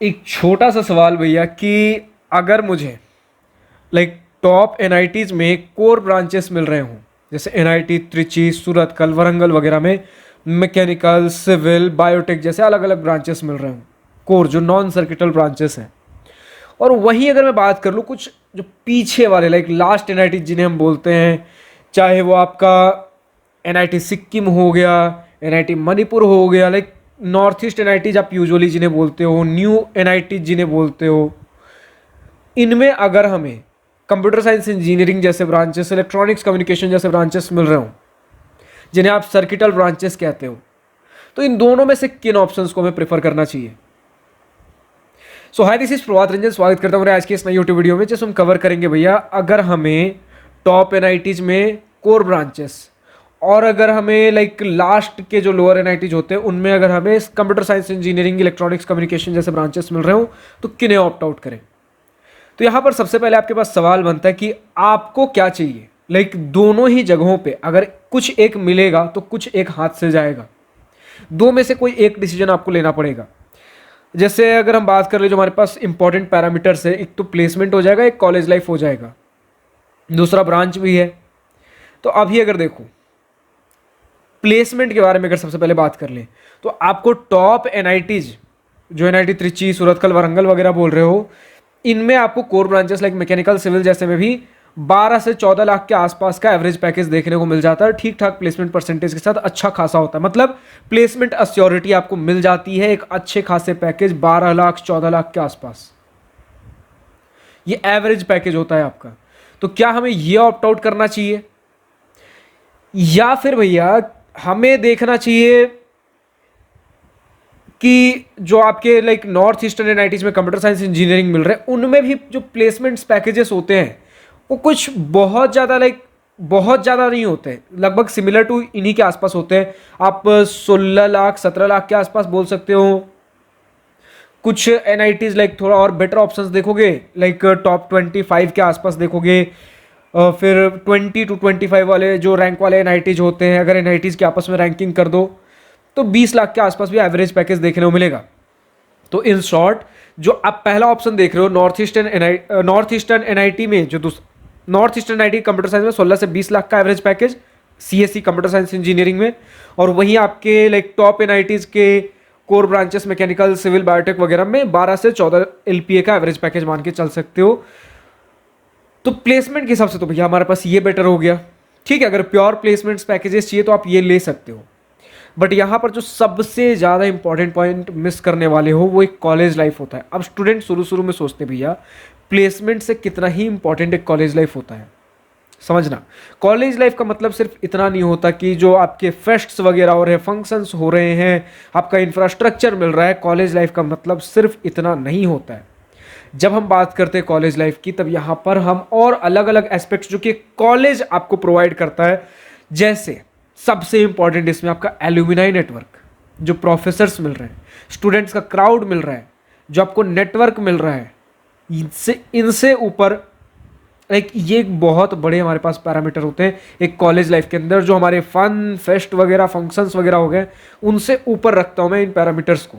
एक छोटा सा सवाल भैया कि अगर मुझे टॉप एनआईटीज में कोर ब्रांचेस मिल रहे हों, जैसे एनआईटी त्रिची, सूरतकल, वरंगल वगैरह में मैकेनिकल, सिविल, बायोटेक जैसे अलग अलग ब्रांचेस मिल रहे हों, कोर जो नॉन सर्किटल ब्रांचेस हैं। और वहीं अगर मैं बात कर लूँ कुछ जो पीछे वाले लास्ट एनआईटी जिन्हें हम बोलते हैं, चाहे वो आपका एनआईटी सिक्किम हो गया, एनआईटी मणिपुर हो गया, नॉर्थ ईस्ट एनआईटीज आप यूजुअली जिन्हें बोलते हो, न्यू एनआईटी जिन्हें बोलते हो, इनमें अगर हमें कंप्यूटर साइंस इंजीनियरिंग जैसे ब्रांचेस, इलेक्ट्रॉनिक्स कम्युनिकेशन जैसे ब्रांचेस मिल रहे हो, जिन्हें आप सर्किटल ब्रांचेस कहते हो, तो इन दोनों में से किन ऑप्शंस को हमें प्रेफर करना चाहिए? सो हाय, दिस इज प्रभात रंजन। स्वागत करता हूं आज की इस नई यूट्यूब वीडियो में, जिसमें हम कवर करेंगे भैया अगर हमें टॉप एनआईटीज में कोर ब्रांचेस और अगर हमें लास्ट के जो लोअर एनआईटीज होते हैं उनमें अगर हमें computer science engineering, electronics communication जैसे ब्रांचेस मिल रहे हो, तो किन्हें ऑप्ट आउट करें। तो यहां पर सबसे पहले आपके पास सवाल बनता है कि आपको क्या चाहिए। दोनों ही जगहों पे अगर कुछ एक मिलेगा तो कुछ एक हाथ से जाएगा, दो में से कोई एक डिसीजन आपको लेना पड़ेगा। जैसे अगर हम बात कर ले, जो हमारे पास इंपॉर्टेंट पैरामीटर्स है, एक तो प्लेसमेंट हो जाएगा, एक कॉलेज लाइफ हो जाएगा, दूसरा ब्रांच भी है। तो अभी अगर देखो प्लेसमेंट के बारे में अगर सबसे पहले बात कर ले, तो आपको टॉप एनआईटीज जो एनआईटी त्रिची, सूरतकल, वरंगल वगैरह बोल रहे हो, इनमें आपको कोर ब्रांचेस मैकेनिकल, सिविल जैसे में भी 12 से 14 लाख के आसपास का एवरेज पैकेज देखने को मिल जाता है। ठीक ठाक प्लेसमेंट परसेंटेज के साथ अच्छा खासा होता है, मतलब प्लेसमेंट अश्योरिटी आपको मिल जाती है। एक अच्छे खासे पैकेज 12 लाख 14 लाख के आसपास, ये एवरेज पैकेज होता है आपका। तो क्या हमें ये ऑप्ट आउट करना चाहिए, या फिर भैया हमें देखना चाहिए कि जो आपके नॉर्थ ईस्टर्न एनआईटीज में कंप्यूटर साइंस इंजीनियरिंग मिल रहे हैं, उनमें भी जो प्लेसमेंट्स पैकेजेस होते हैं वो कुछ बहुत ज़्यादा नहीं होते हैं, लगभग सिमिलर टू इन्हीं के आसपास होते हैं। आप 16 लाख 17 लाख के आसपास बोल सकते हो। कुछ एनआईटीज थोड़ा और बेटर ऑप्शंस देखोगे, टॉप 25 के आसपास देखोगे। फिर 20 to 25 वाले जो रैंक वाले एनआईटीज होते हैं, अगर एनआईटीज की आपस में रैंकिंग कर दो तो 20 लाख के आसपास भी एवरेज पैकेज देखने को मिलेगा। तो इन शॉर्ट, जो आप पहला ऑप्शन देख रहे हो नॉर्थ ईस्टर्न एनआईटी में, जो north eastern NIT computer science में 16 से 20 लाख का average package, CSC computer science engineering में, और वहीं आपके टॉप एनआईटीज के core branches mechanical, civil, biotech वगैरह में 12 से 14 एलपीए का एवरेज पैकेज मान के चल सकते हो। तो प्लेसमेंट के हिसाब से तो भैया हमारे पास ये बेटर हो गया। ठीक है, अगर प्योर प्लेसमेंट्स पैकेजेस चाहिए तो आप ये ले सकते हो, बट यहाँ पर जो सबसे ज़्यादा इंपॉर्टेंट पॉइंट मिस करने वाले हो वो एक कॉलेज लाइफ होता है। अब स्टूडेंट शुरू में सोचते भैया प्लेसमेंट से कितना ही इंपॉर्टेंट एक कॉलेज लाइफ होता है। समझना, कॉलेज लाइफ का मतलब सिर्फ इतना नहीं होता कि जो आपके फेस्ट्स वगैरह हो रहे हैं, फंक्शंस हो रहे हैं, आपका इंफ्रास्ट्रक्चर मिल रहा है। कॉलेज लाइफ का मतलब सिर्फ इतना नहीं होता है। जब हम बात करते हैं कॉलेज लाइफ की, तब यहाँ पर हम और अलग अलग एस्पेक्ट्स जो कि कॉलेज आपको प्रोवाइड करता है, जैसे सबसे इंपॉर्टेंट इसमें आपका एल्यूमिनाई नेटवर्क, जो प्रोफेसर्स मिल रहे हैं, स्टूडेंट्स का क्राउड मिल रहा है, जो आपको नेटवर्क मिल रहा है, इनसे ऊपर ये एक बहुत बड़े हमारे पास पैरामीटर होते हैं एक कॉलेज लाइफ के अंदर, जो हमारे फन, फेस्ट वगैरह, फंक्शंस वगैरह हो गए, उनसे ऊपर रखता हूं मैं इन पैरामीटर्स को।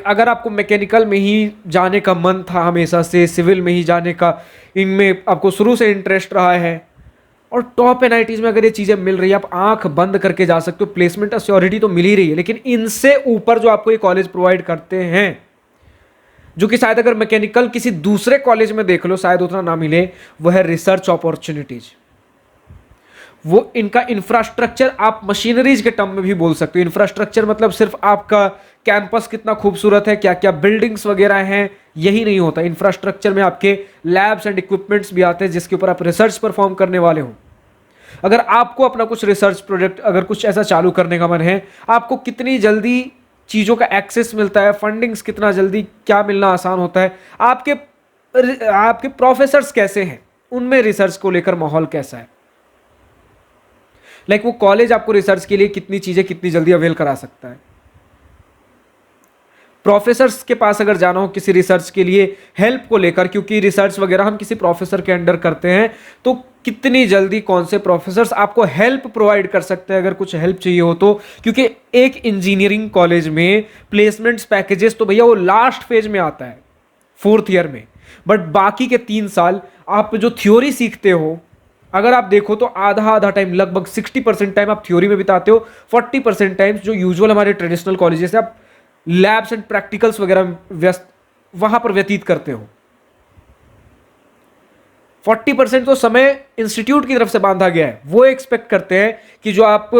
अगर आपको मैकेनिकल में ही जाने का मन था हमेशा से, सिविल में ही जाने का, इनमें आपको शुरू से इंटरेस्ट रहा है, और टॉप एनआईटीज में अगर ये चीज़ें मिल रही है, आप आंख बंद करके जा सकते हो, प्लेसमेंट अश्योरिटी तो मिल ही रही है, लेकिन इनसे ऊपर जो आपको ये कॉलेज प्रोवाइड करते हैं, जो कि शायद अगर मैकेनिकल किसी दूसरे कॉलेज में देख लो शायद उतना ना मिले, वो है रिसर्च अपॉर्चुनिटीज। वो इनका इंफ्रास्ट्रक्चर, आप मशीनरीज के टर्म में भी बोल सकते हो। इंफ्रास्ट्रक्चर मतलब सिर्फ आपका कैंपस कितना खूबसूरत है, क्या क्या बिल्डिंग्स वगैरह हैं, यही नहीं होता। इंफ्रास्ट्रक्चर में आपके लैब्स एंड इक्विपमेंट्स भी आते हैं जिसके ऊपर आप रिसर्च परफॉर्म करने वाले हो। अगर आपको अपना कुछ रिसर्च प्रोजेक्ट, अगर कुछ ऐसा चालू करने का मन है, आपको कितनी जल्दी चीज़ों का एक्सेस मिलता है, फंडिंग्स कितना जल्दी क्या मिलना आसान होता है, आपके प्रोफेसर्स कैसे हैं, उनमें रिसर्च को लेकर माहौल कैसा है, वो कॉलेज आपको रिसर्च के लिए कितनी चीज़ें कितनी जल्दी अवेल करा सकता है। प्रोफेसर्स के पास अगर जाना हो किसी रिसर्च के लिए हेल्प को लेकर, क्योंकि रिसर्च वगैरह हम किसी प्रोफेसर के अंडर करते हैं, तो कितनी जल्दी कौन से प्रोफेसर्स आपको हेल्प प्रोवाइड कर सकते हैं अगर कुछ हेल्प चाहिए हो तो। क्योंकि एक इंजीनियरिंग कॉलेज में प्लेसमेंट्स पैकेजेस तो भैया वो लास्ट फेज में आता है, 4th ईयर में। बट बाकी के 3 साल आप जो थ्योरी सीखते हो, अगर आप देखो तो आधा आधा टाइम, लगभग 60% टाइम आप थ्योरी में बिताते हो, 40% टाइम जो यूजुअल हमारे ट्रेडिशनल कॉलेजेस है आप लैब्स एंड प्रैक्टिकल्स वगैरह व्यस्त वहां पर व्यतीत करते हो। 40% तो समय इंस्टीट्यूट की तरफ से बांधा गया है। वो एक्सपेक्ट करते हैं कि जो आप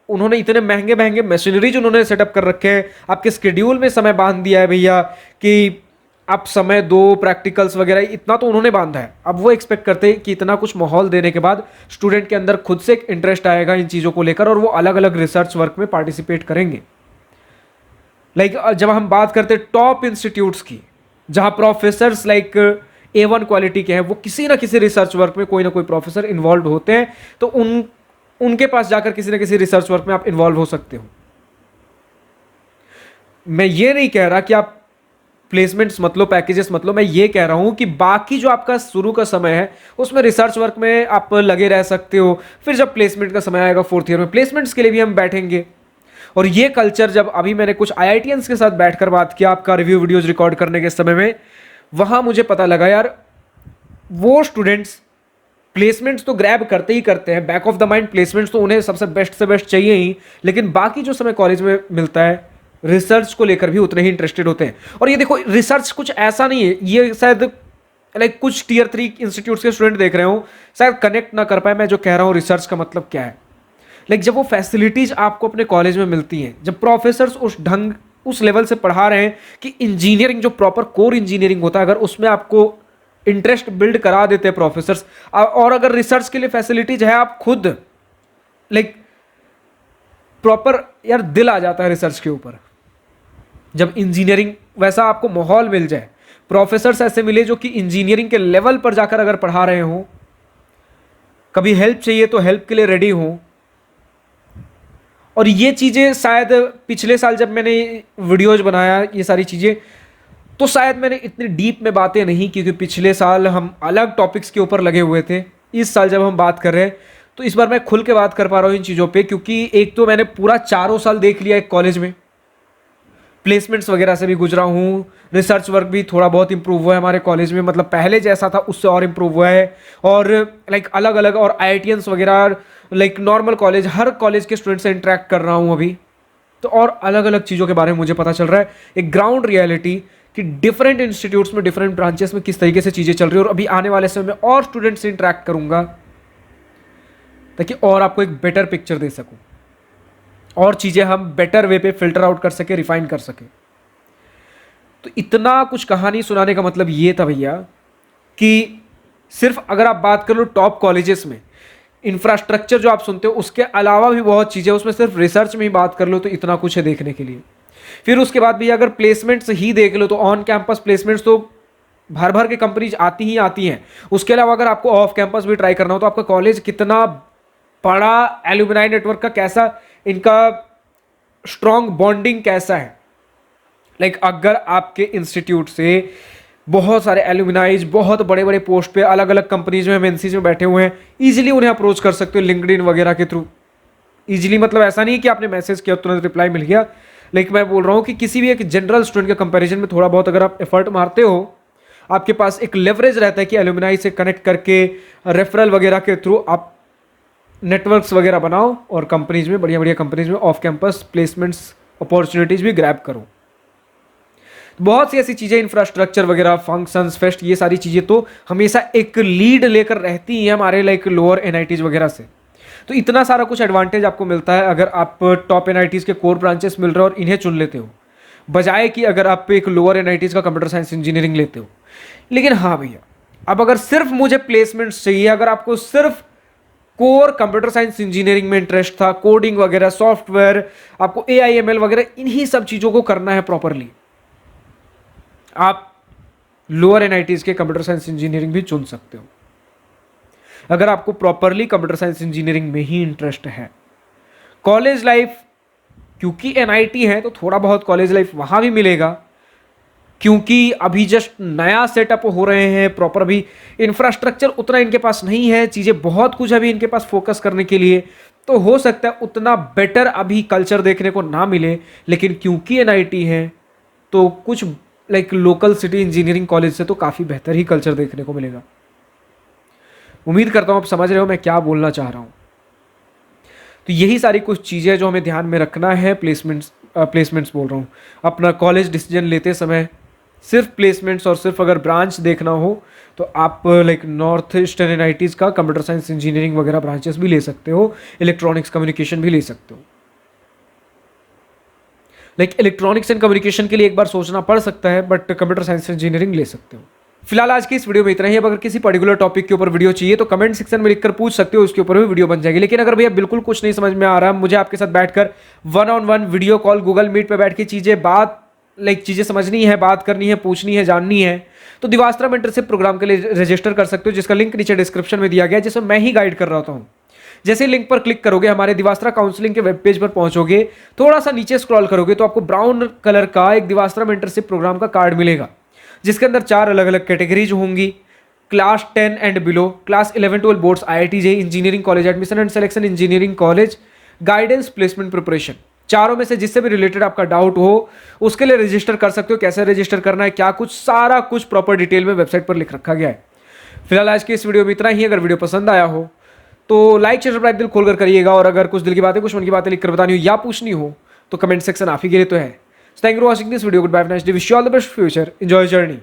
उन्होंने इतने महंगे महंगे मशीनरीज उन्होंने सेटअप कर रखे हैं, आपके स्केड्यूल में समय बांध दिया है भैया कि आप समय दो, प्रैक्टिकल्स वगैरह इतना तो उन्होंने बांधा है। अब वो एक्सपेक्ट करते हैं कि इतना कुछ माहौल देने के बाद स्टूडेंट के अंदर खुद से एक इंटरेस्ट आएगा इन चीज़ों को लेकर और वो अलग अलग रिसर्च वर्क में पार्टिसिपेट करेंगे। जब हम बात करते हैं टॉप इंस्टीट्यूट्स की, जहां प्रोफेसर्स A1 क्वालिटी के हैं, वो किसी ना किसी रिसर्च वर्क में कोई ना कोई प्रोफेसर इन्वॉल्व होते हैं, तो उनके पास जाकर किसी ना किसी रिसर्च वर्क में आप इन्वॉल्व हो सकते हो। मैं ये नहीं कह रहा कि आप प्लेसमेंट्स मत लो, पैकेजेस मत लो, मैं ये कह रहा हूं कि बाकी जो आपका शुरू का समय है उसमें रिसर्च वर्क में आप लगे रह सकते हो। फिर जब प्लेसमेंट का समय आएगा 4th ईयर में, प्लेसमेंट्स के लिए भी हम बैठेंगे। और ये कल्चर जब अभी मैंने कुछ IITians के साथ बैठकर बात किया आपका रिव्यू वीडियोज रिकॉर्ड करने के समय में, वहां मुझे पता लगा यार वो स्टूडेंट्स प्लेसमेंट्स तो ग्रैब करते ही करते हैं, back of the mind placements तो उन्हें सबसे बेस्ट से बेस्ट चाहिए ही, लेकिन बाकी जो समय कॉलेज में मिलता है रिसर्च को लेकर भी उतने ही इंटरेस्टेड होते हैं। और ये देखो रिसर्च कुछ ऐसा नहीं है, ये शायद कुछ Tier 3 इंस्टीट्यूट्स के स्टूडेंट देख रहे हो शायद कनेक्ट ना कर पाए मैं जो कह रहा हूँ रिसर्च का मतलब क्या है। जब वो फैसिलिटीज आपको अपने कॉलेज में मिलती हैं, जब प्रोफेसर्स उस लेवल से पढ़ा रहे हैं कि इंजीनियरिंग जो प्रॉपर कोर इंजीनियरिंग होता है, अगर उसमें आपको इंटरेस्ट बिल्ड करा देते हैं प्रोफेसर्स, और अगर रिसर्च के लिए फैसिलिटीज है, आप खुद प्रॉपर यार दिल आ जाता है रिसर्च के ऊपर। जब इंजीनियरिंग वैसा आपको माहौल मिल जाए, प्रोफेसर्स ऐसे मिले जो कि इंजीनियरिंग के लेवल पर जाकर अगर पढ़ा रहे हो, कभी हेल्प चाहिए तो हेल्प के लिए रेडी हो। और ये चीज़ें शायद पिछले साल जब मैंने वीडियोज बनाया ये सारी चीज़ें, तो शायद मैंने इतनी डीप में बातें नहीं, क्योंकि पिछले साल हम अलग टॉपिक्स के ऊपर लगे हुए थे। इस साल जब हम बात कर रहे हैं तो इस बार मैं खुल के बात कर पा रहा हूँ इन चीज़ों पे, क्योंकि एक तो मैंने पूरा 4 साल देख लिया एक कॉलेज में, प्लेसमेंट्स वगैरह से भी गुजरा हूँ, रिसर्च वर्क भी थोड़ा बहुत इंप्रूव हुआ है हमारे कॉलेज में, मतलब पहले जैसा था उससे और इंप्रूव हुआ है। और अलग अलग और IITians वगैरह नॉर्मल कॉलेज, हर कॉलेज के स्टूडेंट से इंटरेक्ट कर रहा हूँ अभी, तो और अलग अलग चीज़ों के बारे में मुझे पता चल रहा है, एक ग्राउंड रियलिटी कि डिफरेंट इंस्टीट्यूट्स में, डिफरेंट ब्रांचेस में किस तरीके से चीज़ें चल रही है। और अभी आने वाले समय में और स्टूडेंट से इंटरेक्ट करूँगा ताकि और आपको एक बेटर पिक्चर दे सकूँ और चीज़ें हम बेटर वे पे फिल्टर आउट कर सके, रिफाइन कर सके। तो इतना कुछ कहानी सुनाने का मतलब ये था भैया कि सिर्फ अगर आप बात कर लो टॉप कॉलेजेस में इंफ्रास्ट्रक्चर जो आप सुनते हो, उसके अलावा भी बहुत चीज़ें, उसमें सिर्फ रिसर्च में ही बात कर लो तो इतना कुछ है देखने के लिए। फिर उसके बाद भी अगर प्लेसमेंट्स ही देख लो तो ऑन कैंपस प्लेसमेंट्स तो भर भर के कंपनीज आती ही आती हैं। उसके अलावा अगर आपको ऑफ कैंपस भी ट्राई करना हो तो आपका कॉलेज कितना बड़ा, एल्यूमिनाई नेटवर्क का कैसा, इनका स्ट्रॉन्ग बॉन्डिंग कैसा है। अगर आपके इंस्टीट्यूट से बहुत सारे एल्यूमिनाइज बहुत बड़े बड़े पोस्ट पे अलग अलग कंपनीज में, MNCs में बैठे हुए हैं, इजीली उन्हें अप्रोच कर सकते हो लिंक्डइन वगैरह के थ्रू। इजीली मतलब ऐसा नहीं कि आपने मैसेज किया तुरंत रिप्लाई मिल गया, लेकिन मैं बोल रहा हूँ कि किसी भी एक जनरल स्टूडेंट के कंपैरिजन में थोड़ा बहुत अगर आप एफर्ट मारते हो, आपके पास एक लेवरेज रहता है कि एल्यूमिनाई से कनेक्ट करके रेफरल वगैरह के थ्रू आप नेटवर्क्स वगैरह बनाओ और कंपनीज में, बढ़िया बढ़िया कंपनीज में ऑफ कैंपस प्लेसमेंट्स अपॉर्चुनिटीज भी ग्रैब करो। बहुत सी ऐसी चीज़ें, इंफ्रास्ट्रक्चर वगैरह, फंक्शंस, फेस्ट, ये सारी चीज़ें तो हमेशा एक लीड लेकर रहती हैं हमारे लोअर NITs वगैरह से। तो इतना सारा कुछ एडवांटेज आपको मिलता है अगर आप टॉप NITs के कोर ब्रांचेस मिल रहे हो और इन्हें चुन लेते हो, बजाय कि अगर आप एक लोअर NITs का कंप्यूटर साइंस इंजीनियरिंग लेते हो। लेकिन हाँ भैया, अब अगर सिर्फ मुझे प्लेसमेंट्स चाहिए, अगर आपको सिर्फ कोर कंप्यूटर साइंस इंजीनियरिंग में इंटरेस्ट था, कोडिंग वगैरह, सॉफ्टवेयर, आपको AI/ML वगैरह इन्हीं सब चीज़ों को करना है प्रॉपरली, आप लोअर NITs के कंप्यूटर साइंस इंजीनियरिंग भी चुन सकते हो। अगर आपको प्रॉपरली कंप्यूटर साइंस इंजीनियरिंग में ही इंटरेस्ट है। कॉलेज लाइफ, क्योंकि NIT है तो थोड़ा बहुत कॉलेज लाइफ वहां भी मिलेगा, क्योंकि अभी जस्ट नया सेटअप हो रहे हैं, प्रॉपर अभी इंफ्रास्ट्रक्चर उतना इनके पास नहीं है, चीज़ें बहुत कुछ अभी इनके पास फोकस करने के लिए, तो हो सकता है उतना बेटर अभी कल्चर देखने को ना मिले। लेकिन क्योंकि एनआईटी है तो कुछ like local city engineering college से तो काफ़ी बेहतर ही कल्चर देखने को मिलेगा। उम्मीद करता हूँ आप समझ रहे हो मैं क्या बोलना चाह रहा हूँ। तो यही सारी कुछ चीज़ें जो हमें ध्यान में रखना है प्लेसमेंट्स बोल रहा हूँ, अपना कॉलेज डिसीजन लेते समय सिर्फ प्लेसमेंट्स, और सिर्फ अगर ब्रांच देखना हो तो आप लाइक नॉर्थ ईस्टर्न एनआईटीज़ का कंप्यूटर साइंस इंजीनियरिंग वगैरह ब्रांचेस भी ले सकते हो, इलेक्ट्रॉनिक्स कम्युनिकेशन भी ले सकते हो। लाइक इलेक्ट्रॉनिक्स एंड कम्युनिकेशन के लिए एक बार सोचना पड़ सकता है, बट कंप्यूटर साइंस इंजीनियरिंग ले सकते हो। फिलहाल आज की इस वीडियो में इतना ही। अब अगर किसी पर्टिकुलर टॉपिक के ऊपर वीडियो चाहिए तो कमेंट सेक्शन में लिखकर पूछ सकते हो, उसके ऊपर भी वीडियो बन जाएगी। लेकिन अगर भैया बिल्कुल कुछ नहीं समझ में आ रहा, मुझे आपके साथ बैठकर 1-on-1 video call Google meet पे बैठ के चीज़ें समझनी है, बात करनी है, पूछनी है, जाननी है, तो दिवास्त्रा मेंटरशिप प्रोग्राम के लिए रजिस्टर कर सकते हो, जिसका लिंक नीचे डिस्क्रिप्शन में दिया गया है, जिसमें मैं ही गाइड कर रहा होता हूँ। जैसे लिंक पर क्लिक करोगे हमारे दिवास्त्रा काउंसलिंग के वेब पेज पर पहुंचोगे, थोड़ा सा नीचे स्क्रॉल करोगे तो आपको ब्राउन कलर का एक दिवास्त्रा मेंटरशिप प्रोग्राम का कार्ड मिलेगा, जिसके अंदर 4 अलग अलग कैटेगरीज होंगी। Class 10 and below, class 11-12 boards, IIT JEE, engineering college admission and selection, engineering college guidance, placement preparation, चारों में से जिससे भी रिलेटेड आपका डाउट हो उसके लिए रजिस्टर कर सकते हो। कैसे रजिस्टर करना है, क्या कुछ, सारा कुछ प्रॉपर डिटेल में वेबसाइट पर लिख रखा गया है। फिलहाल आज की इस वीडियो में इतना ही। अगर वीडियो पसंद आया हो तो लाइक शेयर सब्सक्राइब दिल खोलकर करिएगा, और अगर कुछ दिल की बातें, कुछ मन की बातें लिखकर बतानी हो या पूछनी हो तो कमेंट सेक्शन आप ही के लिए तो है। Thank you for watching this video. Goodbye, nice day, wish you all the best future, enjoy journey.